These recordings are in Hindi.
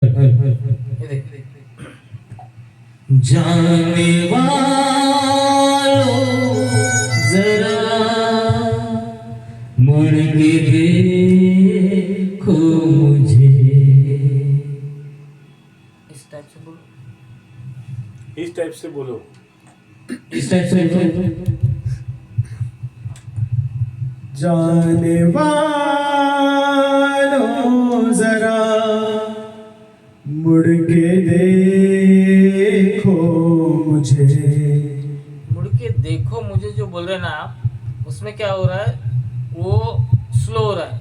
ये देख जाने वालों जरा मुड़ के देखो मुझे। इस टाइप से बोलो, इस टाइप से बोलो। इस टाइप से बोलो। जाने वालों जरा मुड़ के देखो मुझे। मुड़ के देखो मुझे जो बोल रहे हैं ना आप, उसमें क्या हो रहा है, वो स्लो हो रहा है।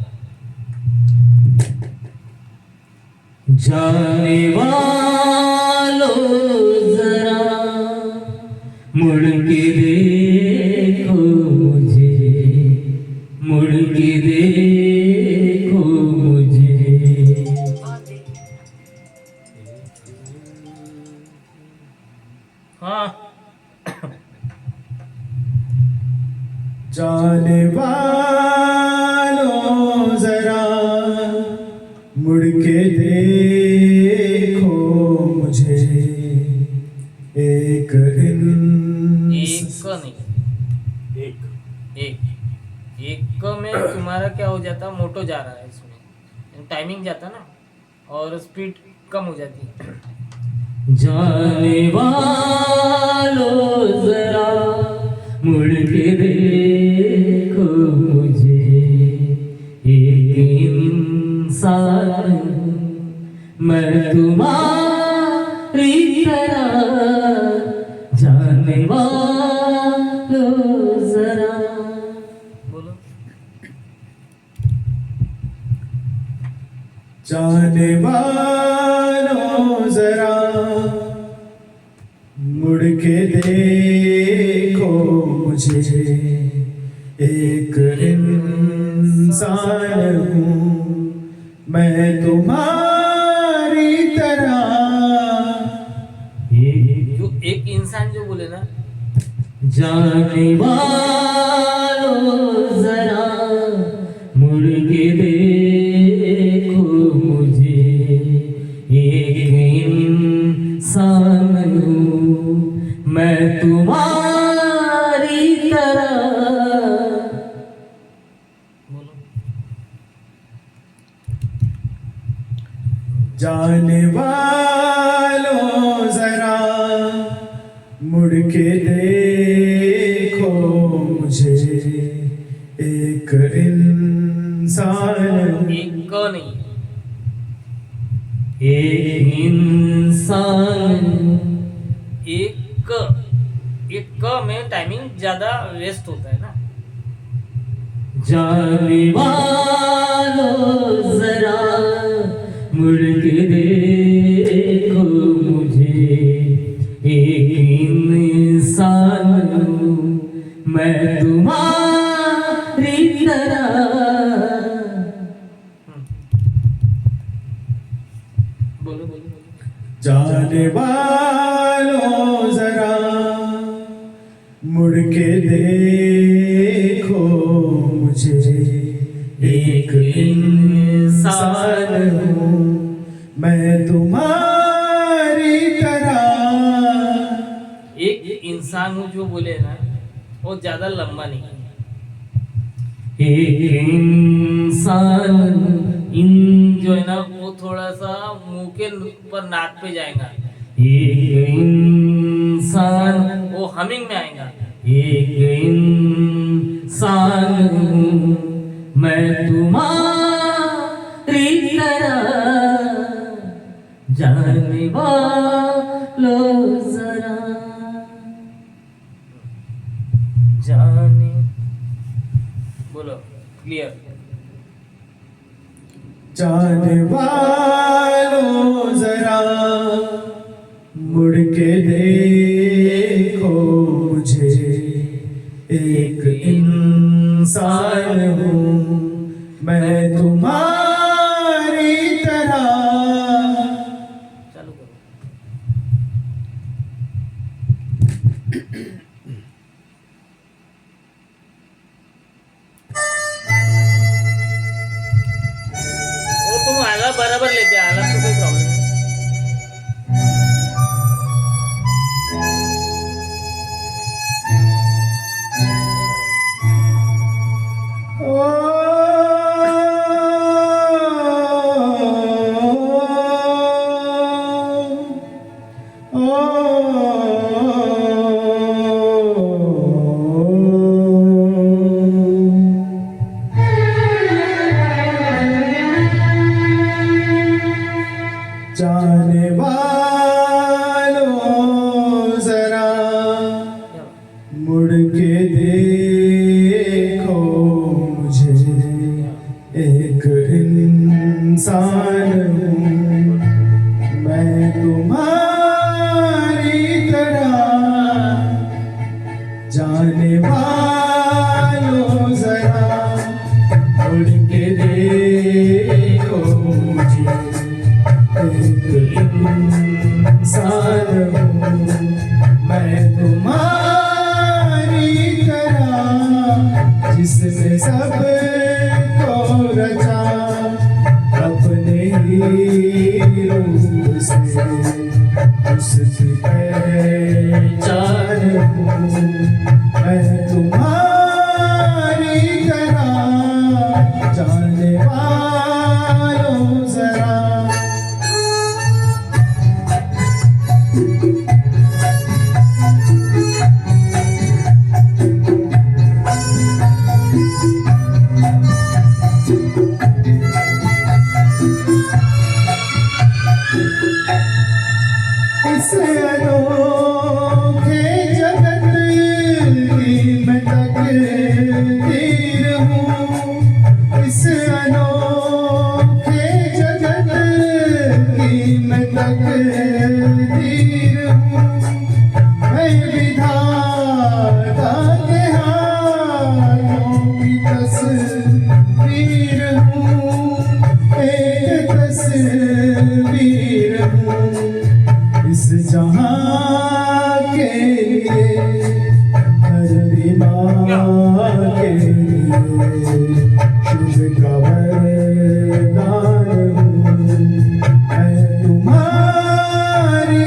जाने वालों जरा मुड़ के देखो मुझे, मुड़ के देखो मुझे। हाँ, जाने वालों जरा मुड़ के देखो मुझे। एक एक नहीं, एक में तुम्हारा क्या हो जाता, मोटो जा रहा है, इसमें टाइमिंग जाता ना और स्पीड कम हो जाती है। जाने वालों जरा मुड़ के देखो मुझे, एक इंसान मैं तुम्हारी तरह। जाने वालों जरा बोलो। जाने वालों जरा मुड़ के देखो मुझे। एक इंसान हूँ मैं तुम्हारी तरह। एक इंसान जो बोले ना, जाने वालों जरा मुड़ के देखो मुझे, एक इंसान हूँ मैं तुम्हारी तरह। बोलो। जाने वालों जरा मुड़ के देखो मुझे। एक इंसान एक नहीं, एक इंसान। एक एक में टाइमिंग ज्यादा वेस्ट होता है ना। जाने वालों जरा मुड़ के देखो मुझे, एक इंसान हूँ मैं तुम्हारी तरह। बोलो बोलो बोलो। जाने वालों जरा मुड़ के देखो मुझे। एक इंसान हूँ मैं तुम्हारी तरह। एक इंसान हूँ जो बोले ना, वो ज्यादा लंबा नहीं है। एक इंसान, इन जो है ना वो थोड़ा सा मुंह के ऊपर नाक पे जाएगा। एक इंसान वो हमिंग में आएगा। एक इंसान हूँ मैं तुम्हारी तरह। जाने वालों जरा जाने, बोलो क्लियर। जाने वालों जरा मुड़ के देखो मुझे। एक इंसान हूँ मैं तुम्हारी तरह। चालू करो। वो तुम आला बराबर लेते, आला जाने वालों जरा मुड़ के देखो मुझे, एक इंसान हूँ मैं तुम्हारी तरह। जाने वालों जरा मुड़ के देखो मुझे, एक इंसान हूँ मैं तुम्हारी तरह। जिसने सब को रचा अपने ही रूप से, उसकी पहचान हूँ मैं तुम्हारी तरह। जाने वालों जरा इस अनोखे जगत की मैं तकदीर हूँ। इस अनोखे जगत की मैं तकदीर हूँ। मैं विधाता के हाथों की तस्वीर हूँ, एक तस्वीर हूँ इस जहां के लिए, हर बीमार के लिए शुभ का वरदान हूँ मैं तुम्हारी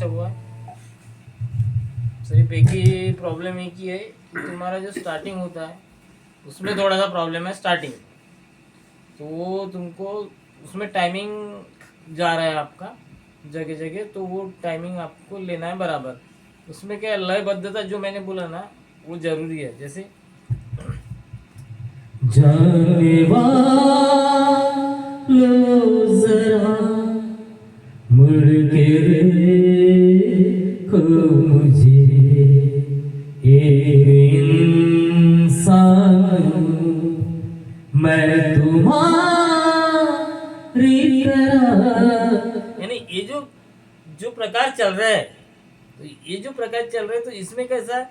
अच्छा हुआ है। सिर्फ एक ही प्रॉब्लम एक ही है कि तुम्हारा जो स्टार्टिंग होता है उसमें थोड़ा सा प्रॉब्लम है स्टार्टिंग, तो वो तुमको उसमें टाइमिंग जा रहा है आपका जगह जगह, तो वो टाइमिंग आपको लेना है बराबर। उसमें क्या लयबद्धता जो मैंने बोला ना वो जरूरी है। जैसे जाने वालों जरा मुड़ के देखो मुझे, एक इंसान हूँ मैं तुम्हारी तरह। यानी ये जो जो प्रकार चल रहा है, तो ये जो प्रकार चल रहा है तो इसमें कैसा है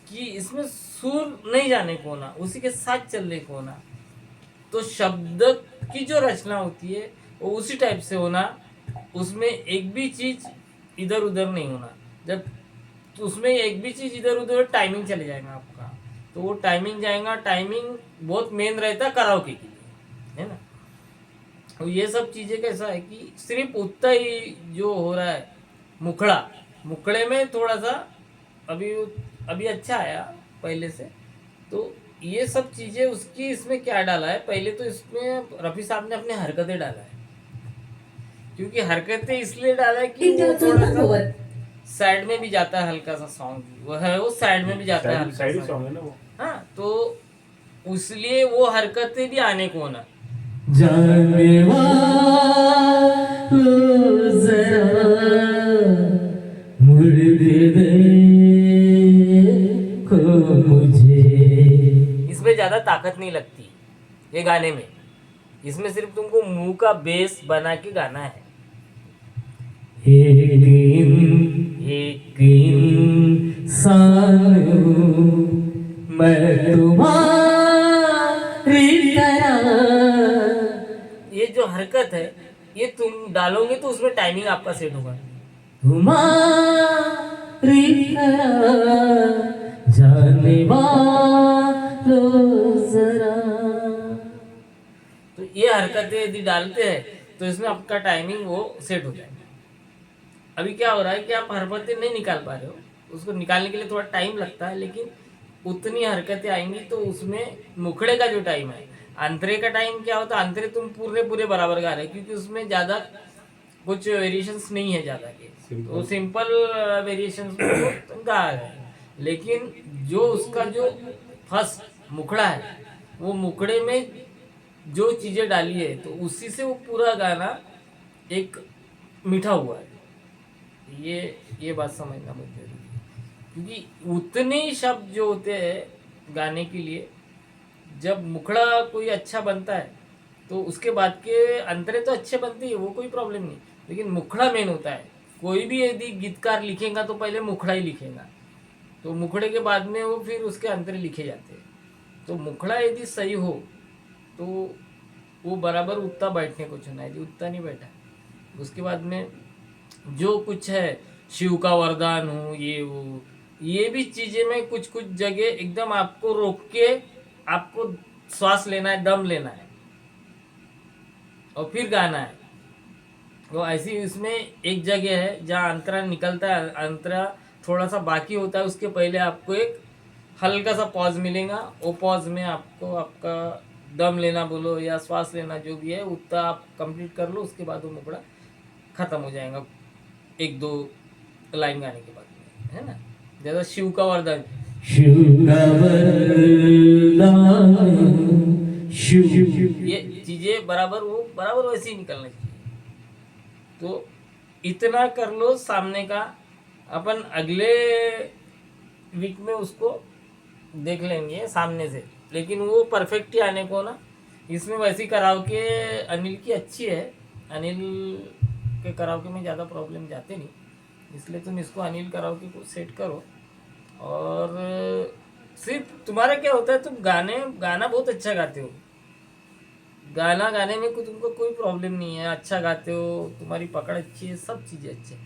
कि इसमें सुर नहीं जाने को ना, उसी के साथ चलने को ना, तो शब्द की जो रचना होती है वो उसी टाइप से होना, उसमें एक भी चीज इधर उधर नहीं होना। जब तो उसमें एक भी चीज इधर उधर टाइमिंग चले जाएगा आपका, तो वो टाइमिंग जाएगा। टाइमिंग बहुत मेन रहता है कराओके के लिए, है ना। तो ये सब चीजें कैसा है कि सिर्फ उतना ही जो हो रहा है मुखड़े में थोड़ा सा अभी अभी अच्छा आया पहले से। तो ये सब चीजें उसकी इसमें क्या डाला है, पहले तो इसमें रफी साहब ने अपने हरकतें डाला है, क्योंकि हरकतें इसलिए डाला है कि वो थोड़ा सा सैड में भी जाता है, हल्का सा सॉन्ग वो है, वो सैड में भी जाता है साइड हल्का सा। सॉन्ग है ना वो। हाँ, तो इसलिए वो हरकतें भी आने को ना। जाने वालों जरा मुड़ के देखो मुझे। इसमें ज्यादा ताकत नहीं लगती ये गाने में, इसमें सिर्फ तुमको मुंह का बेस बना के गाना है। एक इंसान हूँ मैं तुम्हारी तरह। ये जो हरकत है ये तुम डालोगे तो उसमें टाइमिंग आपका सेट होगा। तुम्हारी तरह जाने वालों जरा। तो ये हरकतें यदि डालते हैं तो इसमें आपका टाइमिंग वो सेट हो जाएगा। अभी क्या हो रहा है कि आप हरकतें नहीं निकाल पा रहे हो, उसको निकालने के लिए थोड़ा टाइम लगता है, लेकिन उतनी हरकतें आएंगी तो उसमें मुखड़े का जो टाइम है, अंतरे का टाइम क्या होता है, अंतरे तुम पूरे पूरे बराबर गा रहे हो क्योंकि उसमें ज़्यादा कुछ वेरिएशंस नहीं है ज़्यादा के, तो सिंपल वेरिएशंस में तुम गा रहे हैं। लेकिन जो उसका जो फर्स्ट मुखड़ा है वो मुखड़े में जो चीज़ें डाली है तो उसी से वो पूरा गाना एक मीठा हुआ है। ये बात समझना बहुत जरूरी है, क्योंकि उतने ही शब्द जो होते हैं गाने के लिए, जब मुखड़ा कोई अच्छा बनता है तो उसके बाद के अंतरे तो अच्छे बनते हैं, वो कोई प्रॉब्लम नहीं, लेकिन मुखड़ा मेन होता है। कोई भी यदि गीतकार लिखेगा तो पहले मुखड़ा ही लिखेगा, तो मुखड़े के बाद में वो फिर उसके अंतरे लिखे जाते हैं। तो मुखड़ा यदि सही हो तो वो बराबर उतना बैठने को चुना, यदि उतना नहीं बैठा उसके बाद में जो कुछ है शिव का वरदान हो ये वो, ये भी चीजें में कुछ कुछ जगह एकदम आपको रोक के आपको श्वास लेना है, दम लेना है और फिर गाना है। तो ऐसी इसमें एक जगह है जहाँ अंतरा निकलता है, अंतरा थोड़ा सा बाकी होता है, उसके पहले आपको एक हल्का सा पॉज मिलेगा। वो पॉज में आपको आपका दम लेना बोलो या श्वास लेना जो भी है उतना आप कंप्लीट कर लो, उसके बाद वो मुखड़ा खत्म हो जाएगा एक दो लाइन गाने के बाद में, है ना। जैसा शिव का वरदान, शिव का वरदान शिव। ये चीजें बराबर वो बराबर वैसे ही निकलना चाहिए। तो इतना कर लो सामने का, अपन अगले वीक में उसको देख लेंगे सामने से, लेकिन वो परफेक्ट ही आने को ना। इसमें वैसी कराओके अनिल की अच्छी है, अनिल के कराओके में ज़्यादा प्रॉब्लम जाते नहीं, इसलिए तुम इसको अनिल कराओके को सेट करो। और सिर्फ तुम्हारा क्या होता है, तुम गाना बहुत अच्छा गाते हो, गाना गाने में तुमको कोई प्रॉब्लम नहीं है, अच्छा गाते हो, तुम्हारी पकड़ अच्छी है, सब चीज़ें अच्छी है।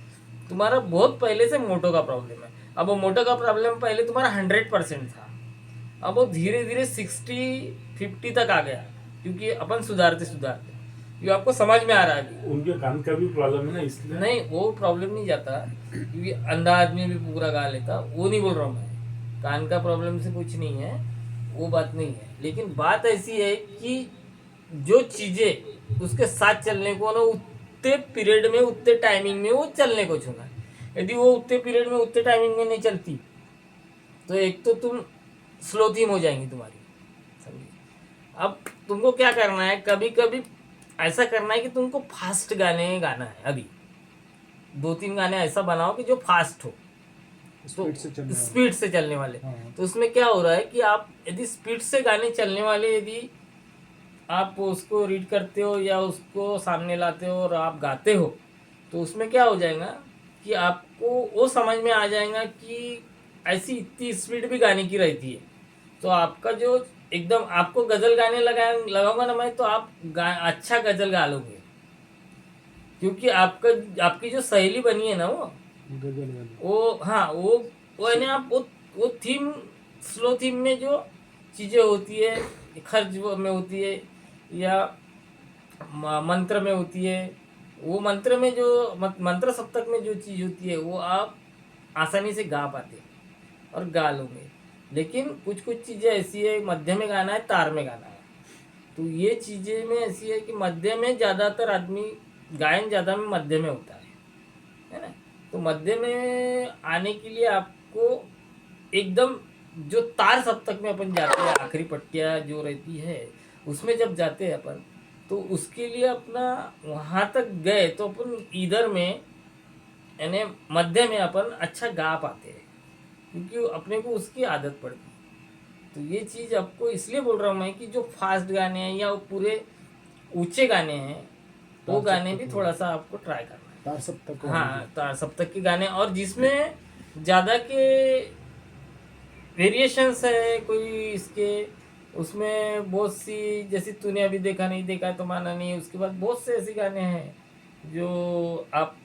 तुम्हारा बहुत पहले से मोटो का प्रॉब्लम है। अब वो मोटो का प्रॉब्लम पहले तुम्हारा 100% था, अब वो धीरे धीरे 60-50 तक आ गया, क्योंकि अपन सुधारते सुधारते, ये आपको समझ में आ रहा है अभी। उनके कान का भी प्रॉब्लम है ना, इसलिए नहीं वो प्रॉब्लम नहीं जाता, क्योंकि अंधा आदमी भी पूरा गा लेता, वो नहीं बोल रहा हूँ मैं। कान का प्रॉब्लम से कुछ नहीं है, वो बात नहीं है। लेकिन बात ऐसी है कि जो चीजें उसके साथ चलने को ना, उतने पीरियड में उतने टाइमिंग में वो चलने को छूना। यदि वो उतने पीरियड में उतने टाइमिंग में नहीं चलती तो एक तो तुम स्लो थीम हो जाएंगी तुम्हारी, समझिए। अब तुमको क्या करना है, कभी कभी ऐसा करना है कि तुमको फास्ट गाने गाना है। अभी 2-3 गाने ऐसा बनाओ कि जो फास्ट हो, स्पीड से चलने वाले। स्पीड से चलने वाले। हाँ। तो उसमें क्या हो रहा है कि आप यदि स्पीड से गाने चलने वाले, यदि आप उसको रीड करते हो या उसको सामने लाते हो और आप गाते हो, तो उसमें क्या हो जाएगा कि आपको वो समझ में आ जाएगा कि ऐसी इतनी स्पीड भी गाने की रहती है। तो आपका जो एकदम आपको गजल गाने लगाऊंगा ना मैं, तो आप अच्छा गजल गा लोगे, क्योंकि आपकी जो सहेली बनी है ना गजल वाली। वो हाँ वो है ना, आप वो थीम, स्लो थीम में जो चीज़ें होती है, खर्च में होती है या मंत्र में होती है, वो मंत्र में जो मंत्र सप्तक में जो चीज़ होती है वो आप आसानी से गा पाते और गा लोगे। लेकिन कुछ कुछ चीज़ें ऐसी है, मध्य में गाना है, तार में गाना है, तो ये चीज़ें में ऐसी है कि मध्य में ज़्यादातर आदमी गायन ज़्यादा में मध्य में होता है ना। तो मध्य में आने के लिए आपको एकदम जो तार सप्तक में अपन जाते हैं, आखिरी पट्टियाँ जो रहती है उसमें जब जाते हैं अपन, तो उसके लिए अपना वहाँ तक गए तो अपन इधर में यानी मध्य में अपन अच्छा गा पाते हैं, क्योंकि अपने को उसकी आदत पड़ती है। तो ये चीज़ आपको इसलिए बोल रहा हूँ मैं कि जो फास्ट गाने हैं या वो पूरे ऊंचे गाने हैं, वो गाने भी थोड़ा सा आपको ट्राई करना है। तार सप्तक। हाँ, तार सप्तक के गाने, और जिसमें ज़्यादा के वेरिएशंस है कोई इसके, उसमें बहुत सी, जैसे तूने अभी देखा नहीं देखा तो माना नहीं, उसके बाद बहुत से ऐसे गाने हैं जो आप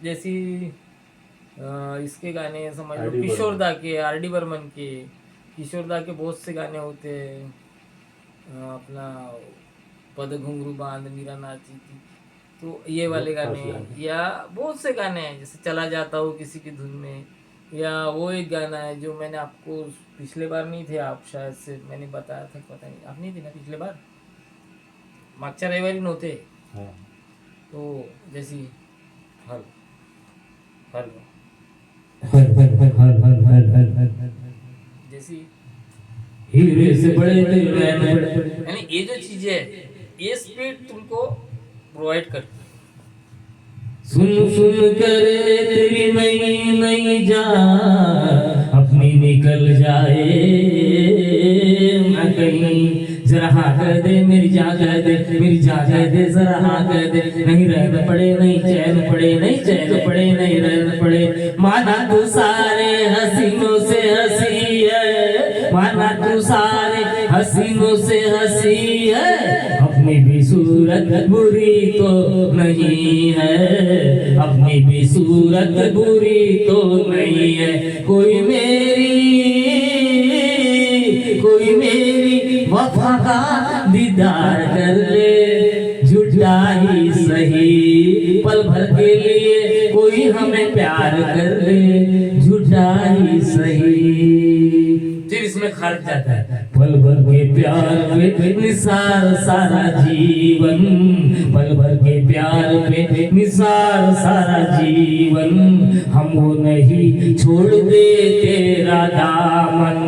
जैसी इसके गाने समझ लो, R.D. किशोर दा के, R.D. बर्मन के, किशोर दा के बहुत से गाने होते हैं। अपना पद घुंघरू बांध मीरा नाची थी, तो ये वाले बहुत गाने, खास गाने। या बहुत से गाने हैं जैसे चला जाता हूँ किसी की धुन में, या वो एक गाना है जो मैंने आपको पिछले बार नहीं थे आप, शायद से मैंने बताया था, पता नहीं आप नहीं थे ना पिछले बार, मागच्या रविवारी नव्हते। हाँ तो जैसी हल हल जैसी हीरे से बड़े तेरे नैन बड़े। यानी ये जो चीजें है ये स्पीड तुमको प्रोवाइड करती है। सुन सुन कर तेरी नई नई जान अपनी निकल जाए ना कहीं, जरा हाँ कर दे मेरी जान कर दे, मेरी जान कर दे जरा हाँ कर दे, नहीं रहना पड़े नहीं चैन पड़े, नहीं चैन पड़े नहीं रहना पड़े। माना तू सारे हसीनों से हंसी है, माना तू सारे हसीनों से हंसी है, अपनी भी सूरत बुरी तो नहीं है, अपनी भी सूरत बुरी तो नहीं है। कोई मेरी वफा का दीदार कर ले, झूठा ही सही पल भर के लिए कोई हमें प्यार कर ले, झूठा ही सही। फिर इसमें खर्च जाता है। पल भर के प्यार पे निसार सारा जीवन, पल भर के प्यार पे निसार सारा जीवन, हम वो नहीं छोड़ दे तेरा दामन,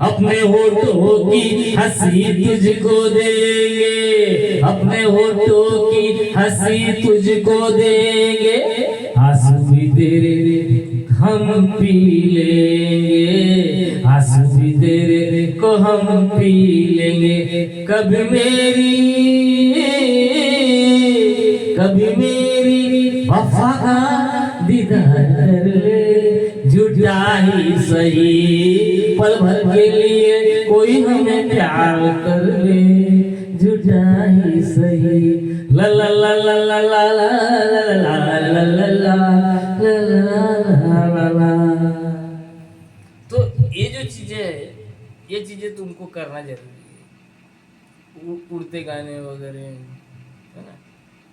अपने होठों की हंसी तुझको देंगे, अपने होठों की हंसी तुझको देंगे, आंसू भी तेरे हम पी लेंगे, आंसू भी तेरे को हम पी लेंगे। कभी मेरी वफा का दीदार कर ले, झूठा ही सही पल भर के लिए कोई हमें प्यार कर ले, झूठा ही सही। ला ला ला ला ला ला ला ला ला ला ला। तो ये जो चीजें है ये चीजें तुमको करना जरूरी है, उड़ते गाने वगैरह है ना,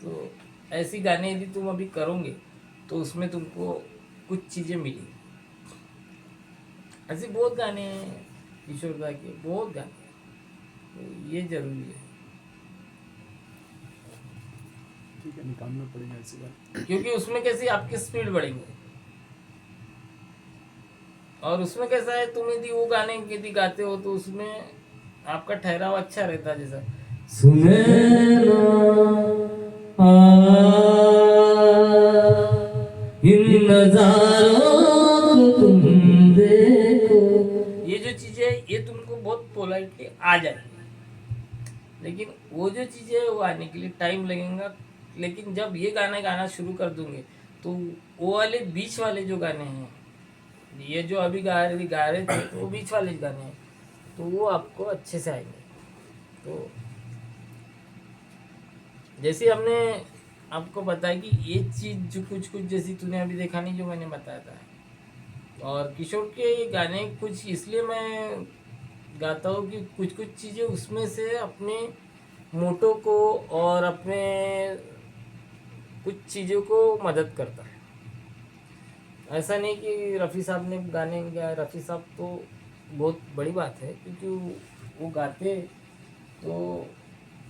तो ऐसी गाने यदि तुम अभी करोगे तो उसमें तुमको कुछ चीज़ें मिलेंगी। ऐसे बहुत गाने हैं किशोर दा के, बहुत गाने हैं, तो ये जरूरी है ठीक है, निकालना पड़ेगा ऐसी बात। क्योंकि उसमें कैसी आपकी स्पीड बढ़ेंगे। और उसमें कैसा है, तुम यदि वो गाने यदि गाते हो तो उसमें आपका ठहराव अच्छा रहता है। जैसा सुने ना इन नजारों को तुम देखो, ये जो चीजें ये तुमको बहुत पोलाइटली आ जाएगी, लेकिन वो जो चीजें वो आने के लिए टाइम लगेगा। लेकिन जब ये गाना गाना शुरू कर दूंगे तो वो वाले बीच वाले जो गाने हैं, ये जो अभी गा रहे थे तो वो बीच वाले गाने हैं, तो वो आपको अच्छे से आएंगे। तो जैसे हमने आपको बताया कि ये चीज़ जो कुछ कुछ जैसी तूने अभी देखा नहीं जो मैंने बताया था। और किशोर के गाने कुछ इसलिए मैं गाता हूँ कि कुछ कुछ चीज़ें उसमें से अपने मोटो को और अपने कुछ चीज़ों को मदद करता है। ऐसा नहीं कि रफ़ी साहब ने गाने गाए, रफ़ी साहब तो बहुत बड़ी बात है क्योंकि वो गाते तो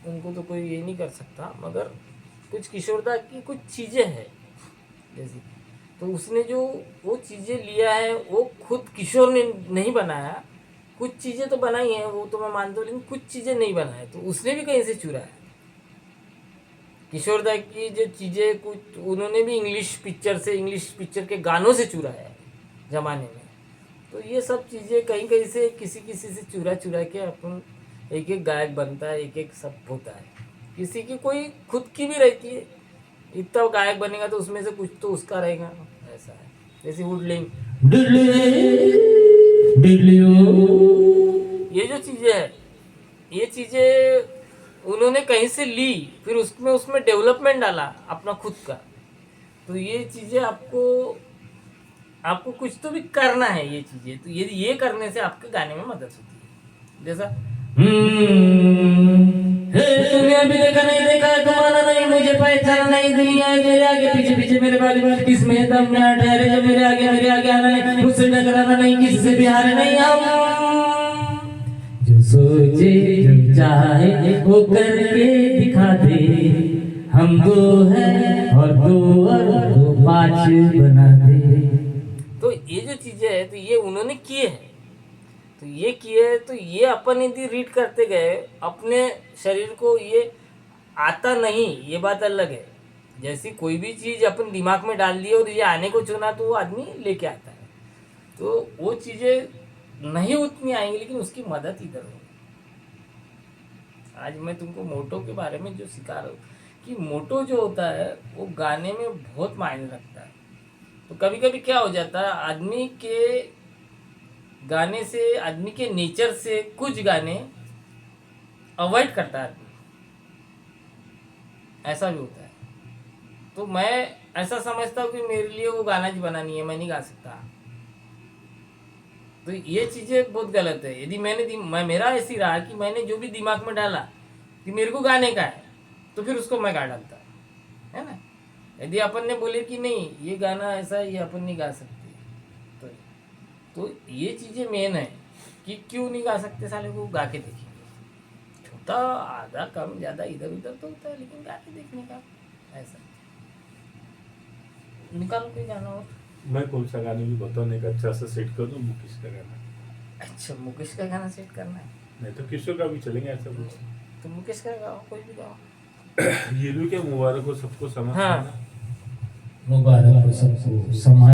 उनको तो कोई ये नहीं कर सकता, मगर कुछ किशोर दा की कुछ चीज़ें हैं जैसी, तो उसने जो वो चीज़ें लिया है वो खुद किशोर ने नहीं बनाया। कुछ चीज़ें तो बनाई हैं वो तो मैं मानता हूँ, लेकिन कुछ चीज़ें नहीं बनाए, तो उसने भी कहीं से चुरा है। किशोर दा की जो चीज़ें कुछ उन्होंने भी इंग्लिश पिक्चर के गानों से चुरा है ज़माने में। तो ये सब चीज़ें कहीं कहीं से किसी से चुरा के अपन एक एक गायक बनता है, एक एक सब होता है। किसी की कोई खुद की भी रहती है, इतना गायक बनेगा तो उसमें से कुछ तो उसका रहेगा, ऐसा है। जैसे वुडलिंग ये जो चीज़ें है, ये चीज़ें उन्होंने कहीं से ली, फिर उसमें डेवलपमेंट डाला अपना खुद का। तो ये चीज़ें आपको कुछ तो भी करना है ये चीज़ें, तो ये करने से आपके गाने में मदद होती है। जैसा तूने अभी देखा नहीं देखा तुम्हारा नहीं, मुझे पहचाना नहीं, दुनिया है मेरे आगे पीछे मेरे बारे इसमें दम ना ठहरे जो मेरे आगे आना नहीं, मुझसे टकराना नहीं, किसी से भी हारे नहीं। हम जो सोचे जो चाहे वो करके दिखा दे, हम दो हैं और दो पाँच बना दे। तो ये जो चीज़ें है तो ये उन्होंने किए हैं, तो ये किए तो ये अपन यदि रीड करते गए अपने शरीर को, ये आता नहीं ये बात अलग है। जैसी कोई भी चीज़ अपन दिमाग में डाल दी और ये आने को चुना तो वो आदमी लेके आता है, तो वो चीज़ें नहीं उतनी आएंगी, लेकिन उसकी मदद इधर होगी। आज मैं तुमको मोटो के बारे में जो सिखा रहा हूँ कि मोटो जो होता है वो गाने में बहुत मायने रखता है। तो कभी कभी क्या हो जाता है, आदमी के गाने से, आदमी के नेचर से कुछ गाने अवॉइड करता है आदमी, ऐसा भी होता है। तो मैं ऐसा समझता हूँ कि मेरे लिए वो गाना जी बना नहीं है, मैं नहीं गा सकता। तो ये चीज़ें बहुत गलत है। यदि मेरा ऐसी रहा कि मैंने जो भी दिमाग में डाला कि मेरे को गाने का है तो फिर उसको मैं गा डालता है ना। यदि अपन ने बोले कि नहीं ये गाना ऐसा है, ये अपन नहीं गा सकते, तो ये चीज़ें मेन है कि क्यों नहीं गा सकते, साले को गा के देखेंगे। छोटा आधा कम ज़्यादा इधर उधर तो होता है, लेकिन गा के देखने का ऐसा। निकालो कोई गाना और। मैं कौन सा गाने भी बताओ, एक अच्छा सा सेट कर दूँ मुकेश का गाना। अच्छा, मुकेश का गाना सेट करना है, नहीं तो किशोर का भी चलेंगे ऐसा कुछ। तो मुकेश का गाओ, कोई भी गाओ। ये भी क्या मुबारक हो सबको समाज। हाँ। मुबारक हो सबको समाज।